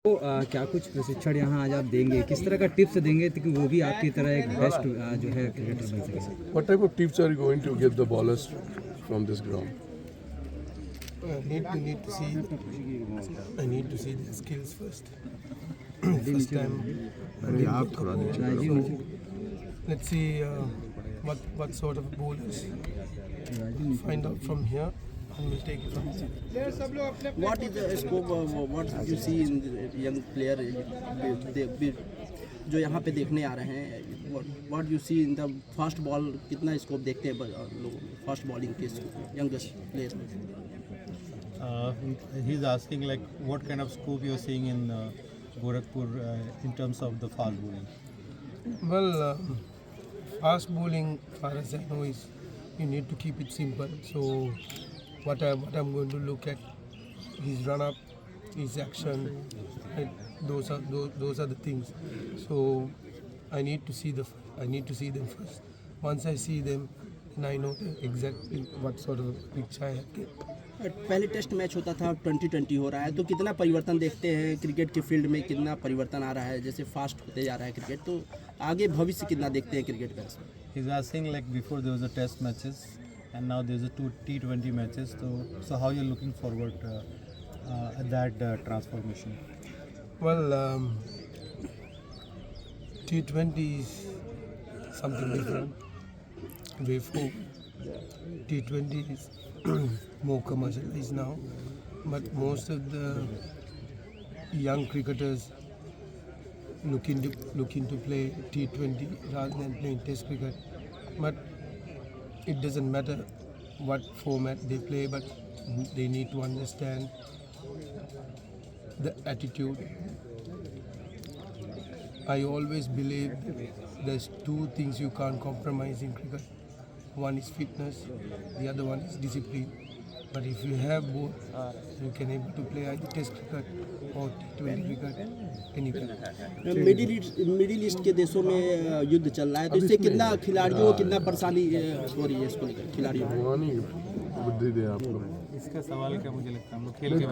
तो क्या कुछ प्रशिक्षण यहाँ आज आप देंगे, किस तरह का टिप्स देंगे ताकि वो भी आपकी तरह एक बेस्ट जो है क्रिकेटर बन सके? What type of tips are you going to get the ballers from this ground? I need to see the skills first. First time. Let's see what sort of bowlers. Find out from here and we'll take it from there. What is the scope of what you see in the young player जो यहाँ पे देखने आ रहे हैं? What you see in the fast ball, कितना scope देखते हैं लोगों में फास्ट बॉलिंग के यंगेस्ट प्लेयर में? He's asking like what kind of scope you're seeing in Gorakhpur in terms of the fast bowling. Well, fast bowling, far as I know, is you need to keep it simple. So what I'm going to look at, his run up, his action, right? Those are the things. So I need to see them first. Once I see them, then I know exactly what sort of picture I get. पहले test match होता था, 2020 हो रहा है, तो कितना परिवर्तन देखते हैं क्रिकेट के फील्ड में? कितना परिवर्तन आ रहा है? जैसे फास्ट होते जा रहा है क्रिकेट, तो आगे भविष्य कितना देखते हैं क्रिकेट का? He's asking like before there was a test matches and now there's a 2 T20 matches. So how you're looking forward at that transformation? Well, T20 is something different. Wave 4. T20 is more commercialized now, but most of the young cricketers looking to play T20 rather than playing Test cricket. But it doesn't matter what format they play, but they need to understand the attitude. I always believe there's two things you can't compromise in cricket. One is fitness, the other one is discipline. But if you have both, you can able to play either Test cricket or T20 cricket anywhere. Middle east के देशों में युद्ध चल रहा है, तो इससे कितना खिलाड़ियों कितना परेशानी हो रही है इसको लेकर खिलाड़ियों को? बुद्धि दे आपको। इसका सवाल क्या मुझे लगता है हम लोग खेल के